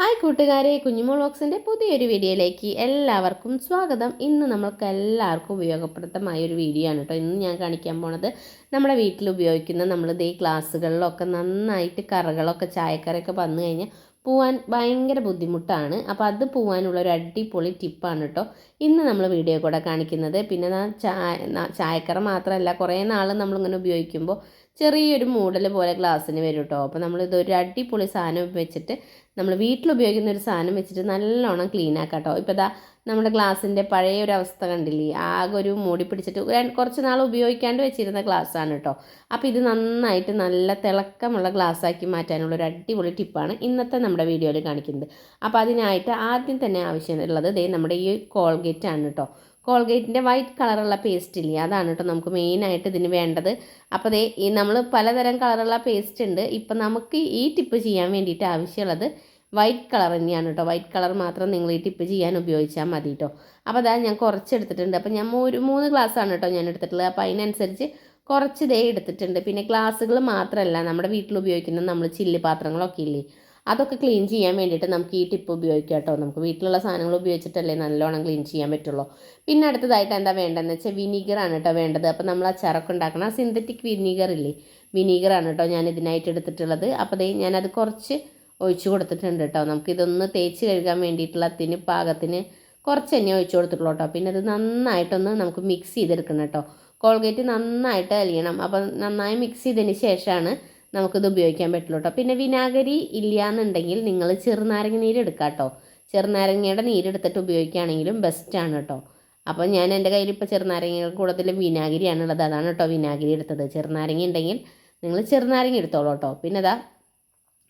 Hi കൂട്ടുകാരെ, കുഞ്ഞുമോൾ വ്ളോഗ്സിൻ്റെ പുതിയൊരു വീഡിയോയിലേക്ക് എല്ലാവർക്കും സ്വാഗതം. ഇന്ന് നമ്മൾക്ക് എല്ലാവർക്കും ഉപയോഗപ്രദമായ ഒരു വീഡിയോ ആണ് കേട്ടോ. ഇന്ന് ഞാൻ കാണിക്കാൻ പോണത് നമ്മുടെ വീട്ടിൽ ഉപയോഗിക്കുന്ന നമ്മളിത് ഈ ക്ലാസ്സുകളിലൊക്കെ നന്നായിട്ട് കറകളൊക്കെ ചായക്കറയൊക്കെ വന്നു കഴിഞ്ഞാൽ പോവാൻ ഭയങ്കര ബുദ്ധിമുട്ടാണ്. അപ്പോൾ അത് പോവാനുള്ള ഒരു അടിപൊളി ടിപ്പാണ് കേട്ടോ ഇന്ന് നമ്മൾ വീഡിയോ കൂടെ കാണിക്കുന്നത്. പിന്നെ ചായക്കറ മാത്രമല്ല, കുറേ നാൾ നമ്മളിങ്ങനെ ഉപയോഗിക്കുമ്പോൾ ചെറിയൊരു മൂടൽ പോലെ ഗ്ലാസ്സിന് വരും കേട്ടോ. അപ്പോൾ നമ്മളിതൊരു അടിപൊളി സാധനം വെച്ചിട്ട് നമ്മൾ വീട്ടിൽ ഉപയോഗിക്കുന്ന ഒരു സാധനം വെച്ചിട്ട് നല്ലോണം ക്ലീൻ ആക്കാം കേട്ടോ. ഇപ്പോൾ ഇതാ നമ്മുടെ ഗ്ലാസിൻ്റെ പഴയ ഒരു അവസ്ഥ കണ്ടില്ലേ, ആകെ ഒരു മൂടി പിടിച്ചിട്ട് കുറച്ച് നാൾ ഉപയോഗിക്കാണ്ട് വെച്ചിരുന്ന ഗ്ലാസ്സാണ് കേട്ടോ. അപ്പോൾ ഇത് നന്നായിട്ട് നല്ല തിളക്കമുള്ള ഗ്ലാസ്സാക്കി മാറ്റാനുള്ള ഒരു അടിപൊളി ടിപ്പാണ് ഇന്നത്തെ നമ്മുടെ വീഡിയോയിൽ കാണിക്കുന്നത്. അപ്പോൾ അതിനായിട്ട് ആദ്യം തന്നെ ആവശ്യമുള്ളത് ദേ നമ്മുടെ ഈ കോൾഗേറ്റ് ആണ് കേട്ടോ. കോൾഗേറ്റിൻ്റെ വൈറ്റ് കളറുള്ള പേസ്റ്റ് ഇല്ലേ, അതാണ് കേട്ടോ നമുക്ക് മെയിനായിട്ട് ഇതിന് വേണ്ടത്. അപ്പോൾ ദേ ഈ നമ്മൾ പലതരം കളറുള്ള പേസ്റ്റ് ഉണ്ട്. ഇപ്പം നമുക്ക് ഈ ടിപ്പ് ചെയ്യാൻ വേണ്ടിയിട്ട് ആവശ്യമുള്ളത് വൈറ്റ് കളർ തന്നെയാണ് കേട്ടോ. വൈറ്റ് കളർ മാത്രം നിങ്ങൾ ഈ ടിപ്പ് ചെയ്യാൻ ഉപയോഗിച്ചാൽ മതി കേട്ടോ. അപ്പോൾ അതാ ഞാൻ കുറച്ച് എടുത്തിട്ടുണ്ട്. അപ്പോൾ ഞാൻ 3 ഗ്ലാസ്സാണ് കേട്ടോ ഞാൻ എടുത്തിട്ടുള്ളത്. അപ്പോൾ അതിനനുസരിച്ച് കുറച്ച് ദേ എടുത്തിട്ടുണ്ട്. പിന്നെ ഗ്ലാസ്സുകൾ മാത്രമല്ല, നമ്മുടെ വീട്ടിൽ ഉപയോഗിക്കുന്ന നമ്മൾ ചില്ല് പാത്രങ്ങളൊക്കെ ഇല്ലേ, അതൊക്കെ ക്ലീൻ ചെയ്യാൻ വേണ്ടിയിട്ട് നമുക്ക് ഈ ടിപ്പ് ഉപയോഗിക്കാം കേട്ടോ. നമുക്ക് വീട്ടിലുള്ള സാധനങ്ങൾ ഉപയോഗിച്ചിട്ടല്ലേ നല്ലോണം ക്ലീൻ ചെയ്യാൻ പറ്റുള്ളൂ. പിന്നെ അടുത്തതായിട്ട് എന്താ വേണ്ടതെന്ന് വെച്ചാൽ വിനീഗറാണ് കേട്ടോ വേണ്ടത്. അപ്പോൾ നമ്മൾ അച്ചാറൊക്കെ ഉണ്ടാക്കണം സിന്തറ്റിക് വിനീഗർ ഇല്ലേ, വിനീഗറാണ് കേട്ടോ ഞാൻ ഇതിനായിട്ട് എടുത്തിട്ടുള്ളത്. അപ്പോൾ ദേ ഞാനത് കുറച്ച് ഒഴിച്ചു കൊടുത്തിട്ടുണ്ട് കേട്ടോ. നമുക്കിതൊന്ന് തേച്ച് കഴുകാൻ വേണ്ടിയിട്ടുള്ള പാകത്തിന് കുറച്ച് തന്നെ ഒഴിച്ചു കൊടുത്തിട്ടുള്ളൂ കേട്ടോ. പിന്നെ അത് നന്നായിട്ടൊന്ന് നമുക്ക് മിക്സ് ചെയ്തെടുക്കണം കേട്ടോ. കോൾഗേറ്റ് നന്നായിട്ട് അലിയണം. അപ്പോൾ നന്നായി മിക്സ് ചെയ്തതിന് ശേഷമാണ് നമുക്കിത് ഉപയോഗിക്കാൻ പറ്റുള്ളൂ കേട്ടോ. പിന്നെ വിനാഗിരി ഇല്ലയെന്നുണ്ടെങ്കിൽ നിങ്ങൾ ചെറുനാരങ്ങ നീര് എടുക്കാം കേട്ടോ. ചെറുനാരങ്ങയുടെ നീരെടുത്തിട്ട് ഉപയോഗിക്കുകയാണെങ്കിലും ബെസ്റ്റാണ് കേട്ടോ. അപ്പോൾ ഞാൻ എൻ്റെ കയ്യിൽ ഇപ്പോൾ ചെറുനാരങ്ങയുടെ കൂടുതലും വിനാഗിരിയാണുള്ളത്, അതാണ് കേട്ടോ വിനാഗിരി എടുത്തത്. ചെറുനാരങ്ങ ഉണ്ടെങ്കിൽ നിങ്ങൾ ചെറുനാരങ്ങ എടുത്തോളൂ കേട്ടോ. പിന്നെ അതാ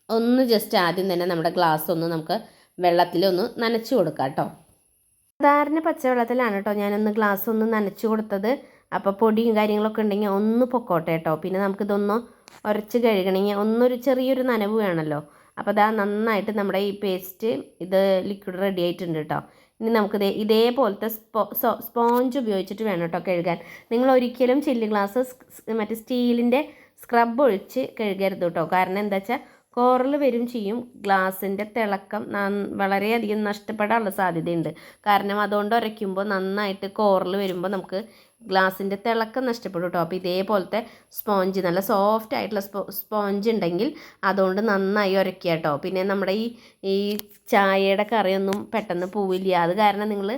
ഒന്ന് ജസ്റ്റ് ആദ്യം തന്നെ നമ്മുടെ ഗ്ലാസ് ഒന്ന് നമുക്ക് വെള്ളത്തിലൊന്ന് നനച്ച് കൊടുക്കാം കേട്ടോ. സാധാരണ പച്ചവെള്ളത്തിലാണ് കേട്ടോ ഞാനൊന്ന് ഗ്ലാസ് ഒന്ന് നനച്ച് കൊടുത്തത്. അപ്പോൾ പൊടിയും കാര്യങ്ങളൊക്കെ ഉണ്ടെങ്കിൽ ഒന്ന് പൊക്കോട്ടെ കേട്ടോ. പിന്നെ നമുക്കിതൊന്ന് ഉരച്ച് കഴുകണമെങ്കിൽ ഒന്നൊരു ചെറിയൊരു നനവ് വേണമല്ലോ. അപ്പോൾ അതാ നന്നായിട്ട് നമ്മുടെ ഈ പേസ്റ്റ് ഇത് ലിക്വിഡ് റെഡി ആയിട്ടുണ്ട് കേട്ടോ. ഇനി നമുക്കിത് ഇതേപോലത്തെ സ്പോഞ്ച് ഉപയോഗിച്ചിട്ട് വേണം കേട്ടോ കഴുകാൻ. നിങ്ങൾ ഒരിക്കലും ചില്ല് ഗ്ലാസ് മറ്റേ സ്റ്റീലിൻ്റെ സ്ക്രബ് ഒഴിച്ച് കഴുകരുത് കേട്ടോ. കാരണം എന്താ വെച്ചാൽ കോറൽ വരും ചെയ്യും, ഗ്ലാസിൻ്റെ തിളക്കം വളരെയധികം നഷ്ടപ്പെടാനുള്ള സാധ്യതയുണ്ട്. കാരണം അതുകൊണ്ട് ഉരയ്ക്കുമ്പോൾ നന്നായിട്ട് കോറൽ വരുമ്പോൾ നമുക്ക് ഗ്ലാസിൻ്റെ തിളക്കം നഷ്ടപ്പെടും കേട്ടോ. അപ്പോൾ ഇതേപോലത്തെ സ്പോഞ്ച് നല്ല സോഫ്റ്റ് ആയിട്ടുള്ള സ്പോഞ്ച് ഉണ്ടെങ്കിൽ അതുകൊണ്ട് നന്നായി ഉരയ്ക്കുക കേട്ടോ. പിന്നെ നമ്മുടെ ഈ ചായയുടെ കറിയൊന്നും പെട്ടെന്ന് പോവില്ല. അത് കാരണം നിങ്ങൾ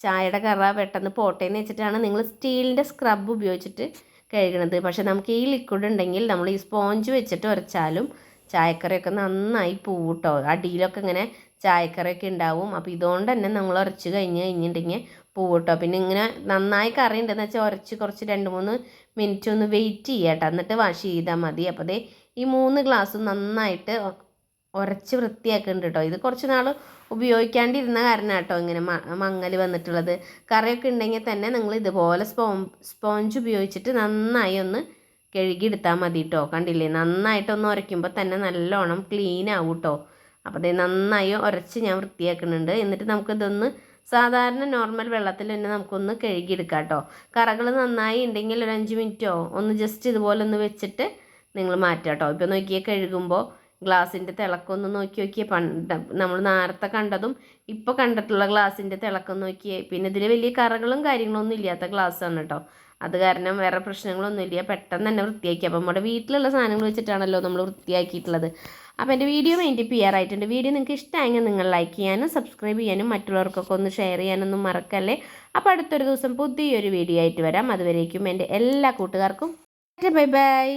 ചായയുടെ കറ പെട്ടെന്ന് പോട്ടേന്ന് വെച്ചിട്ടാണ് നിങ്ങൾ സ്റ്റീലിൻ്റെ സ്ക്രബ് ഉപയോഗിച്ചിട്ട് കഴുകണത്. പക്ഷേ നമുക്ക് ഈ ലിക്വിഡ് ഉണ്ടെങ്കിൽ നമ്മൾ ഈ സ്പോഞ്ച് വെച്ചിട്ട് ഉരച്ചാലും ചായക്കറിയൊക്കെ നന്നായി പോവും കേട്ടോ. അടിയിലൊക്കെ ഇങ്ങനെ ചായക്കറിയൊക്കെ ഉണ്ടാവും. അപ്പോൾ ഇതുകൊണ്ട് തന്നെ നമ്മൾ ഉരച്ച് കഴിഞ്ഞിട്ടുണ്ടെങ്കിൽ പോവും കേട്ടോ. പിന്നെ ഇങ്ങനെ നന്നായി കറി ഉണ്ടെന്ന് വെച്ചാൽ ഉരച്ച് കുറച്ച് 2-3 മിനിറ്റ് ഒന്ന് വെയിറ്റ് ചെയ്യുക കേട്ടോ. എന്നിട്ട് വാഷ് ചെയ്താൽ മതി. അപ്പോൾ ദേ ഈ 3 ഗ്ലാസ് നന്നായിട്ട് ഉരച്ച് വൃത്തിയാക്കുന്നുണ്ട് കേട്ടോ. ഇത് കുറച്ച് നാൾ ഉപയോഗിക്കാണ്ടിരുന്ന കാരണം കേട്ടോ ഇങ്ങനെ മങ്ങൽ വന്നിട്ടുള്ളത്. കറിയൊക്കെ ഉണ്ടെങ്കിൽ തന്നെ നിങ്ങൾ ഇതുപോലെ സ്പോഞ്ച് ഉപയോഗിച്ചിട്ട് നന്നായി ഒന്ന് കഴുകിയെടുത്താൽ മതി കേട്ടോ. കണ്ടില്ലേ, നന്നായിട്ടൊന്ന് ഉരയ്ക്കുമ്പോൾ തന്നെ നല്ലോണം ക്ലീൻ ആവും കേട്ടോ. അപ്പോൾ അതേ നന്നായി ഉരച്ച് ഞാൻ വൃത്തിയാക്കുന്നുണ്ട്. എന്നിട്ട് നമുക്കിതൊന്ന് സാധാരണ നോർമൽ വെള്ളത്തിൽ തന്നെ നമുക്കൊന്ന് കഴുകിയെടുക്കാം കേട്ടോ. കറകൾ നന്നായി ഉണ്ടെങ്കിൽ ഒരു 5 മിനിറ്റോ ഒന്ന് ജസ്റ്റ് ഇതുപോലെ ഒന്ന് വെച്ചിട്ട് നിങ്ങൾ മാറ്റാം കേട്ടോ. ഇപ്പോൾ നോക്കിയാൽ കഴുകുമ്പോൾ ഗ്ലാസിൻ്റെ തിളക്കമൊന്ന് നോക്കിയേ, നമ്മൾ നേരത്തെ കണ്ടതും ഇപ്പോൾ കണ്ടിട്ടുള്ള ഗ്ലാസിൻ്റെ തിളക്കം നോക്കിയേ. പിന്നെ ഇതിൽ വലിയ കറകളും കാര്യങ്ങളൊന്നും ഇല്ലാത്ത ഗ്ലാസ്സാണ് കേട്ടോ. അത് കാരണം വേറെ പ്രശ്നങ്ങളൊന്നുമില്ല, പെട്ടെന്ന് തന്നെ വൃത്തിയാക്കി. അപ്പം നമ്മുടെ വീട്ടിലുള്ള സാധനങ്ങൾ വെച്ചിട്ടാണല്ലോ നമ്മൾ വൃത്തിയാക്കിയിട്ടുള്ളത്. അപ്പോൾ എൻ്റെ വീഡിയോ വൈൻഡപ്പ് ചെയ്യാറായിട്ടുണ്ട്. വീഡിയോ നിങ്ങൾക്ക് ഇഷ്ടമായെങ്കിൽ നിങ്ങൾ ലൈക്ക് ചെയ്യാനും സബ്സ്ക്രൈബ് ചെയ്യാനും മറ്റുള്ളവർക്കൊക്കെ ഒന്ന് ഷെയർ ചെയ്യാനൊന്നും മറക്കല്ലേ. അപ്പോൾ അടുത്തൊരു ദിവസം പുതിയൊരു വീഡിയോ ആയിട്ട് വരാം. അതുവരേക്കും എൻ്റെ എല്ലാ കൂട്ടുകാർക്കും ബൈ ബൈ.